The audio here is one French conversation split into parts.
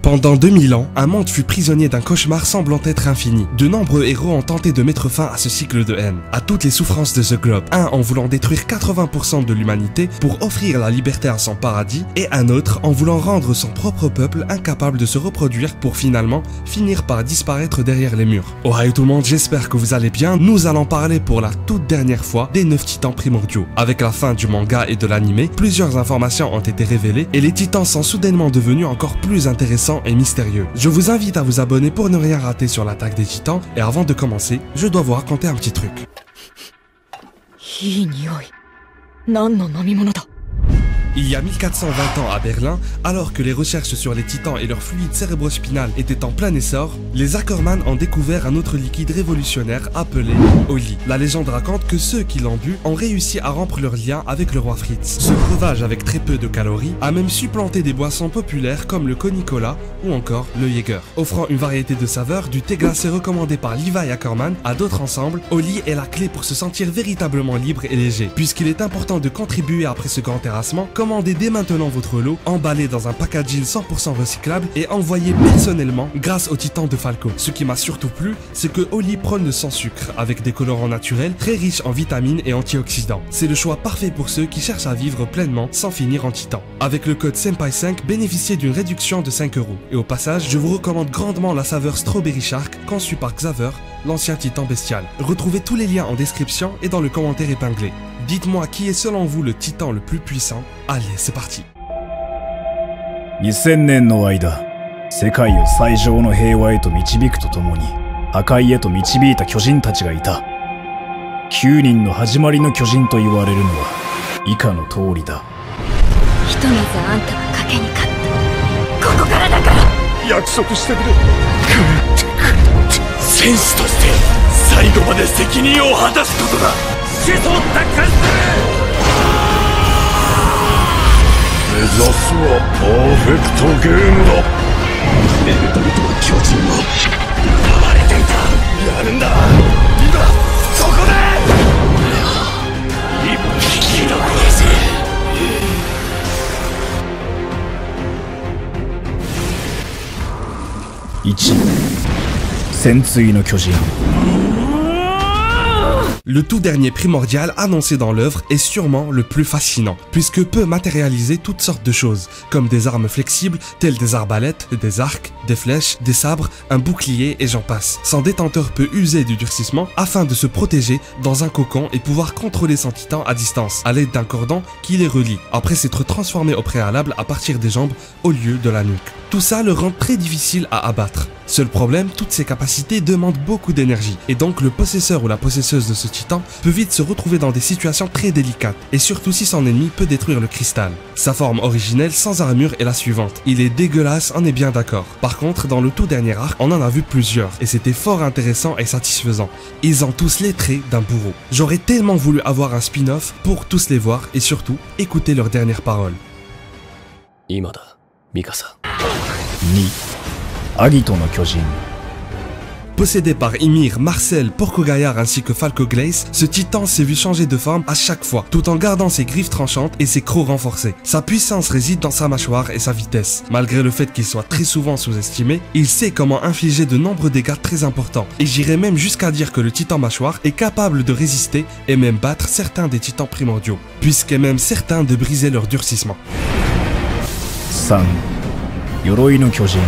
Pendant 2000 ans, un monde fut prisonnier d'un cauchemar semblant être infini. De nombreux héros ont tenté de mettre fin à ce cycle de haine, à toutes les souffrances de ce globe. Un en voulant détruire 80% de l'humanité pour offrir la liberté à son paradis, et un autre en voulant rendre son propre peuple incapable de se reproduire pour finalement finir par disparaître derrière les murs. Ohio tout le monde, j'espère que vous allez bien. Nous allons parler pour la toute dernière fois des 9 titans primordiaux. Avec la fin du manga et de l'anime, plusieurs informations ont été révélées et les titans sont soudainement devenus encore plus intéressants et mystérieux. Je vous invite à vous abonner pour ne rien rater sur l'attaque des titans, et avant de commencer, je dois vous raconter un petit truc. Il y a 1420 ans à Berlin, alors que les recherches sur les titans et leur fluide cérébrospinal étaient en plein essor, les Ackerman ont découvert un autre liquide révolutionnaire appelé Oli. La légende raconte que ceux qui l'ont bu ont réussi à rompre leur lien avec le roi Fritz. Ce breuvage avec très peu de calories a même supplanté des boissons populaires comme le Coca-Cola ou encore le Jäger. Offrant une variété de saveurs, du thé glacé recommandé par Levi Ackerman à d'autres ensembles, Oli est la clé pour se sentir véritablement libre et léger. Puisqu'il est important de contribuer après ce grand terrassement, commandez dès maintenant votre lot, emballé dans un packaging 100% recyclable et envoyé personnellement grâce au titan de Falco. Ce qui m'a surtout plu, c'est que Oli prône sans sucre, avec des colorants naturels très riches en vitamines et antioxydants. C'est le choix parfait pour ceux qui cherchent à vivre pleinement sans finir en titan. Avec le code Senpai5, bénéficiez d'une réduction de 5 €. Et au passage, je vous recommande grandement la saveur Strawberry Shark conçue par Xaver, l'ancien titan bestial. Retrouvez tous les liens en description et dans le commentaire épinglé. Dites-moi qui est selon vous le titan le plus puissant. Allez, c'est parti. 2000年の間、世界を最上の平和へと導くとともに、破壊へと導いた巨人たちがいた。9人の始まりの巨人と言われるのは、以下の通りだ。ひとまずあんたは賭けに勝った。ここからだから。約束してくれ。戦士として最後まで責任を果たすことだ。子孫奪還する。目指すはパーフェクトゲームだ。エルドルと巨人は奪われていた。やるんだ。今そこで一匹残らせ。1、戦鎚の巨人。Le tout dernier primordial annoncé dans l'œuvre est sûrement le plus fascinant, puisque peut matérialiser toutes sortes de choses, comme des armes flexibles telles des arbalètes, des arcs, des flèches, des sabres, un bouclier et j'en passe. Son détenteur peut user du durcissement afin de se protéger dans un cocon et pouvoir contrôler son titan à distance, à l'aide d'un cordon qui les relie, après s'être transformé au préalable à partir des jambes au lieu de la nuque. Tout ça le rend très difficile à abattre. Seul problème, toutes ces capacités demandent beaucoup d'énergie, et donc le possesseur ou la possesseuse de ce titan peut vite se retrouver dans des situations très délicates, et surtout si son ennemi peut détruire le cristal. Sa forme originelle sans armure est la suivante. Il est dégueulasse, on est bien d'accord. Par contre, dans le tout dernier arc, on en a vu plusieurs, et c'était fort intéressant et satisfaisant. Ils ont tous les traits d'un bourreau. J'aurais tellement voulu avoir un spin-off pour tous les voir, et surtout, écouter leurs dernières paroles. Imada, Mikasa. 2、アギトの巨人。 Possédé par Ymir, Marcel, Porco Gaillard ainsi que Falco Glace, ce titan s'est vu changer de forme à chaque fois, tout en gardant ses griffes tranchantes et ses crocs renforcés. Sa puissance réside dans sa mâchoire et sa vitesse. Malgré le fait qu'il soit très souvent sous-estimé, il sait comment infliger de nombreux dégâts très importants. Et j'irais même jusqu'à dire que le titan mâchoire est capable de résister et même battre certains des titans primordiaux, puisqu'est même certain de briser leur durcissement. 3、鎧の巨人。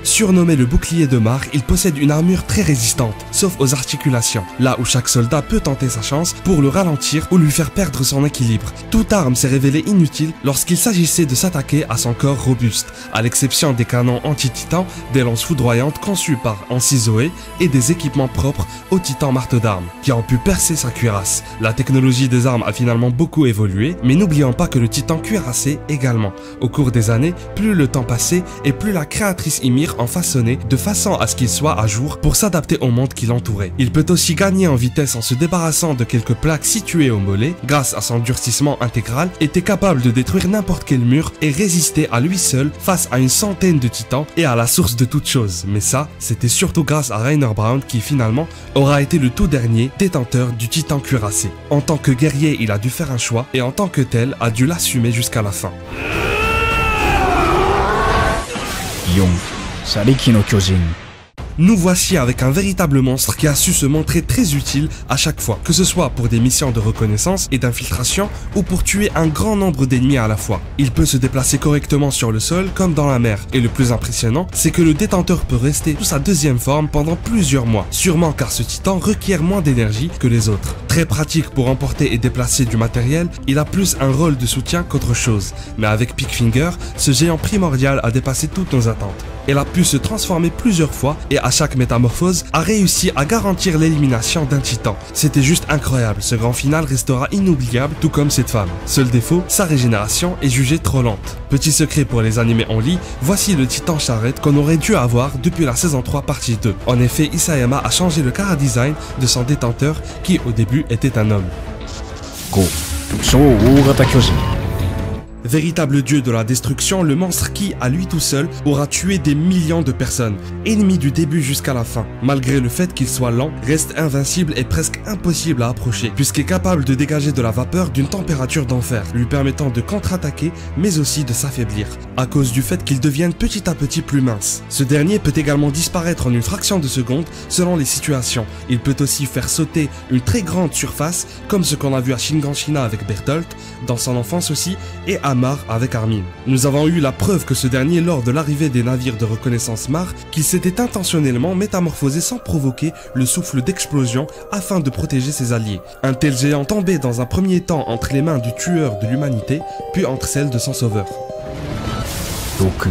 Surnommé le bouclier de Mar, il possède une armure très résistante, sauf aux articulations, là où chaque soldat peut tenter sa chance pour le ralentir ou lui faire perdre son équilibre. Toute arme s'est révélée inutile lorsqu'il s'agissait de s'attaquer à son corps robuste, à l'exception des canons anti-titans, des lances foudroyantes conçues par Ancizoé et des équipements propres au titan marteau d'armes, qui ont pu percer sa cuirasse. La technologie des armes a finalement beaucoup évolué, mais n'oublions pas que le titan cuirassé également. Au cours des années, plus le temps passait et plus la créatrice Ymir en façonné de façon à ce qu'il soit à jour pour s'adapter au monde qui l'entourait. Il peut aussi gagner en vitesse en se débarrassant de quelques plaques situées au mollet grâce à son durcissement intégral, était capable de détruire n'importe quel mur et résister à lui seul face à une centaine de titans et à la source de toutes choses. Mais ça, c'était surtout grâce à Rainer Brown qui finalement aura été le tout dernier détenteur du titan cuirassé. En tant que guerrier, il a dû faire un choix et en tant que tel, a dû l'assumer jusqu'à la fin. 4、車力の巨人。 Nous voici avec un véritable monstre qui a su se montrer très utile à chaque fois, que ce soit pour des missions de reconnaissance et d'infiltration ou pour tuer un grand nombre d'ennemis à la fois. Il peut se déplacer correctement sur le sol comme dans la mer, et le plus impressionnant, c'est que le détenteur peut rester sous sa deuxième forme pendant plusieurs mois, sûrement car ce titan requiert moins d'énergie que les autres. Très pratique pour emporter et déplacer du matériel, il a plus un rôle de soutien qu'autre chose, mais avec Pickfinger, ce géant primordial a dépassé toutes nos attentes. Elle a pu se transformer plusieurs fois et à chaque métamorphose a réussi à garantir l'élimination d'un titan. C'était juste incroyable, ce grand final restera inoubliable tout comme cette femme. Seul défaut, sa régénération est jugée trop lente. Petit secret pour les animés en lit, voici le titan charrette qu'on aurait dû avoir depuis la saison 3 partie 2. En effet, Isayama a changé le chara-design de son détenteur qui au début était un homme. 5、超大型巨人。 Véritable dieu de la destruction, le monstre qui, à lui tout seul, aura tué des millions de personnes, ennemi du début jusqu'à la fin. Malgré le fait qu'il soit lent, reste invincible et presque impossible à approcher, puisqu'il est capable de dégager de la vapeur d'une température d'enfer, lui permettant de contre-attaquer, mais aussi de s'affaiblir, à cause du fait qu'il devienne petit à petit plus mince. Ce dernier peut également disparaître en une fraction de seconde selon les situations. Il peut aussi faire sauter une très grande surface, comme ce qu'on a vu à Shiganshina avec Bertolt, dans son enfance aussi, et à Mar avec Armin. Nous avons eu la preuve que ce dernier lors de l'arrivée des navires de reconnaissance Mar, qu'il s'était intentionnellement métamorphosé sans provoquer le souffle d'explosion afin de protéger ses alliés. Un tel géant tombait dans un premier temps entre les mains du tueur de l'humanité, puis entre celles de son sauveur. 6、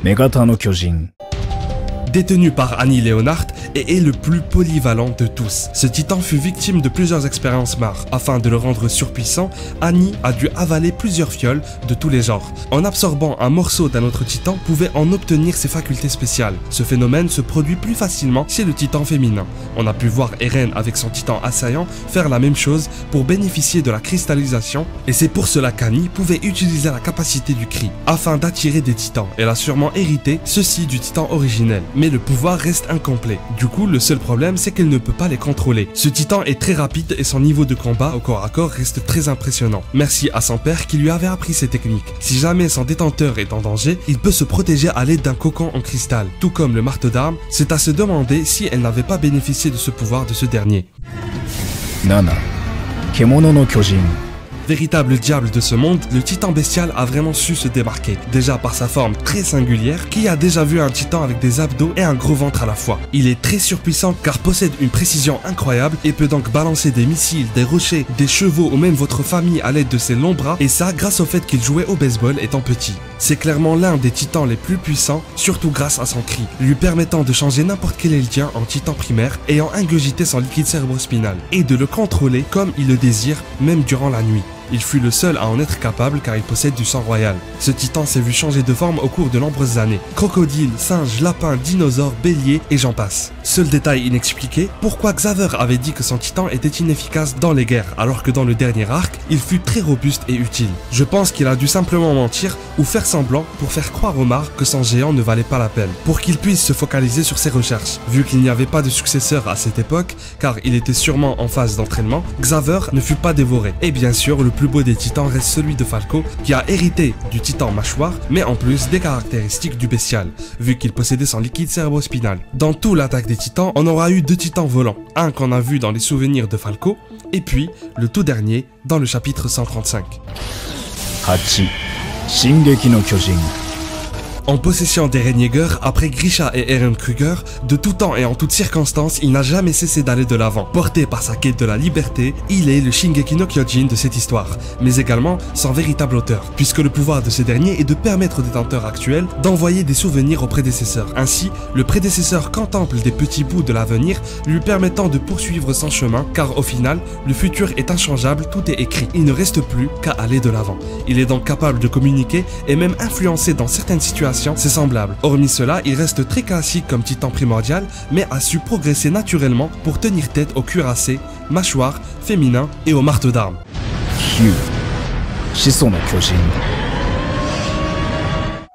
女型の巨人。 Détenu par Annie Leonhardt et est le plus polyvalent de tous. Ce titan fut victime de plusieurs expériences Mar. Afin de le rendre surpuissant, Annie a dû avaler plusieurs fioles de tous les genres. En absorbant un morceau d'un autre titan, pouvait en obtenir ses facultés spéciales. Ce phénomène se produit plus facilement chez le titan féminin. On a pu voir Eren avec son titan assaillant faire la même chose pour bénéficier de la cristallisation, et c'est pour cela qu'Annie pouvait utiliser la capacité du cri, afin d'attirer des titans. Elle a sûrement hérité ceci du titan originel. Mais le pouvoir reste incomplet. Du coup, le seul problème, c'est qu'elle ne peut pas les contrôler. Ce titan est très rapide et son niveau de combat au corps à corps reste très impressionnant. Merci à son père qui lui avait appris ces techniques. Si jamais son détenteur est en danger, il peut se protéger à l'aide d'un cocon en cristal. Tout comme le marteau d'armes, c'est à se demander si elle n'avait pas bénéficié de ce pouvoir de ce dernier. 7、獣の巨人。 Véritable diable de ce monde, le titan bestial a vraiment su se démarquer, déjà par sa forme très singulière. Qui a déjà vu un titan avec des abdos et un gros ventre à la fois? Il est très surpuissant car possède une précision incroyable et peut donc balancer des missiles, des rochers, des chevaux ou même votre famille à l'aide de ses longs bras, et ça grâce au fait qu'il jouait au baseball étant petit. C'est clairement l'un des titans les plus puissants, surtout grâce à son cri, lui permettant de changer n'importe quel Eldien en titan primaire ayant ingurgité son liquide cérébrospinal, et de le contrôler comme il le désire, même durant la nuit. Il fut le seul à en être capable car il possède du sang royal. Ce titan s'est vu changer de forme au cours de nombreuses années. Crocodile, singe, lapin, dinosaure, bélier et j'en passe. Seul détail inexpliqué, pourquoi Xaver avait dit que son titan était inefficace dans les guerres alors que dans le dernier arc, il fut très robuste et utile. Je pense qu'il a dû simplement mentir ou faire semblant pour faire croire au Mar que son géant ne valait pas la peine, pour qu'il puisse se focaliser sur ses recherches. Vu qu'il n'y avait pas de successeur à cette époque, car il était sûrement en phase d'entraînement, Xaver ne fut pas dévoré. Et bien sûr, le plus beau des titans reste celui de Falco, qui a hérité du titan mâchoire, mais en plus des caractéristiques du bestial, vu qu'il possédait son liquide cérébrospinal. Dans tout l'attaque des titans, on aura eu deux titans volants, un qu'on a vu dans les souvenirs de Falco, et puis le tout dernier dans le chapitre 135. 8、進撃の巨人。 En possession d'Eren Yeager, après Grisha et Eren Kruger, de tout temps et en toutes circonstances, il n'a jamais cessé d'aller de l'avant. Porté par sa quête de la liberté, il est le Shingeki no Kyojin de cette histoire, mais également son véritable auteur, puisque le pouvoir de ce dernier est de permettre aux détenteurs actuels d'envoyer des souvenirs aux prédécesseurs. Ainsi, le prédécesseur contemple des petits bouts de l'avenir, lui permettant de poursuivre son chemin, car au final, le futur est inchangeable, tout est écrit. Il ne reste plus qu'à aller de l'avant. Il est donc capable de communiquer et même influencer dans certaines situations ses semblables. Hormis cela, il reste très classique comme titan primordial, mais a su progresser naturellement pour tenir tête au cuirassé, mâchoire, féminin et au marteau d'armes. 9、始祖の巨人。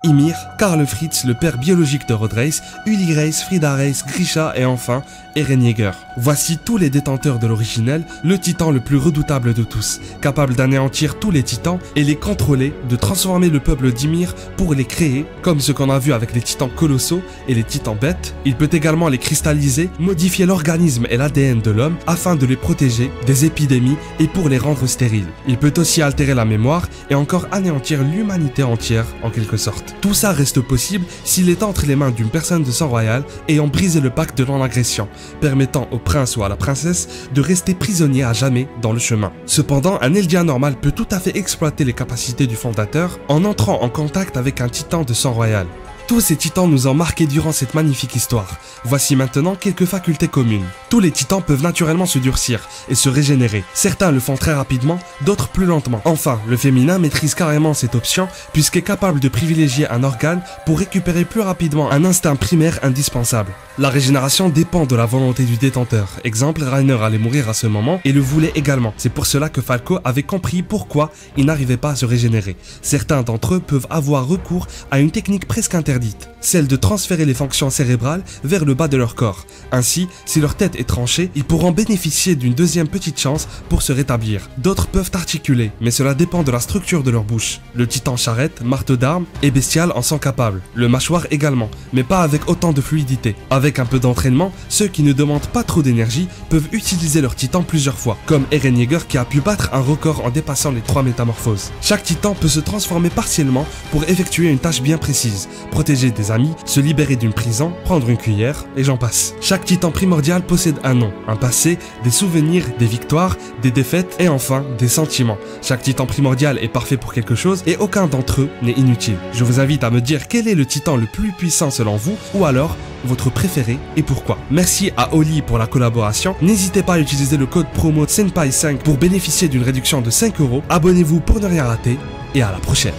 Ymir, Karl Fritz, le père biologique de Rod Reiss, Uli Reiss, Frida Reiss, Grisha et enfin Eren Yeager. Voici tous les détenteurs de l'originel, le titan le plus redoutable de tous, capable d'anéantir tous les titans et les contrôler, de transformer le peuple d'Ymir pour les créer, comme ce qu'on a vu avec les titans colossaux et les titans bêtes. Il peut également les cristalliser, modifier l'organisme et l'ADN de l'homme afin de les protéger des épidémies et pour les rendre stériles. Il peut aussi altérer la mémoire et encore anéantir l'humanité entière en quelque sorte. Tout ça reste possible s'il est entre les mains d'une personne de sang royal ayant brisé le pacte de non-agression, permettant au prince ou à la princesse de rester prisonnier à jamais dans le chemin. Cependant, un Eldia normal peut tout à fait exploiter les capacités du fondateur en entrant en contact avec un titan de sang royal. Tous ces titans nous ont marqués durant cette magnifique histoire. Voici maintenant quelques facultés communes. Tous les titans peuvent naturellement se durcir et se régénérer. Certains le font très rapidement, d'autres plus lentement. Enfin, le féminin maîtrise carrément cette option puisqu'il est capable de privilégier un organe pour récupérer plus rapidement un instinct primaire indispensable. La régénération dépend de la volonté du détenteur. Exemple, Reiner allait mourir à ce moment et le voulait également. C'est pour cela que Falco avait compris pourquoi il n'arrivait pas à se régénérer. Certains d'entre eux peuvent avoir recours à une technique presque interdite, celle de transférer les fonctions cérébrales vers le bas de leur corps. Ainsi, si leur tête est tranchée, ils pourront bénéficier d'une deuxième petite chance pour se rétablir. D'autres peuvent articuler, mais cela dépend de la structure de leur bouche. Le titan charrette, marteau d'armes et bestial en sont capables. Le mâchoire également, mais pas avec autant de fluidité. Avec un peu d'entraînement, ceux qui ne demandent pas trop d'énergie peuvent utiliser leur titan plusieurs fois, comme Eren Yeager qui a pu battre un record en dépassant les 3 métamorphoses. Chaque titan peut se transformer partiellement pour effectuer une tâche bien précise, protéger des amis, se libérer d'une prison, prendre une cuillère, et j'en passe. Chaque titan primordial possède un nom, un passé, des souvenirs, des victoires, des défaites et enfin des sentiments. Chaque titan primordial est parfait pour quelque chose et aucun d'entre eux n'est inutile. Je vous invite à me dire quel est le titan le plus puissant selon vous ou alors votre préféré et pourquoi. Merci à Oli pour la collaboration. N'hésitez pas à utiliser le code promo Senpai5 pour bénéficier d'une réduction de 5 €. Abonnez-vous pour ne rien rater et à la prochaine.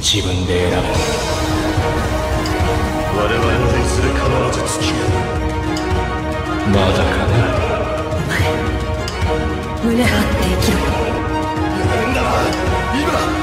自分で選べ。我々のいずれ必ず付き合う。まだかな。お前胸張って生きろ。やるんだな今。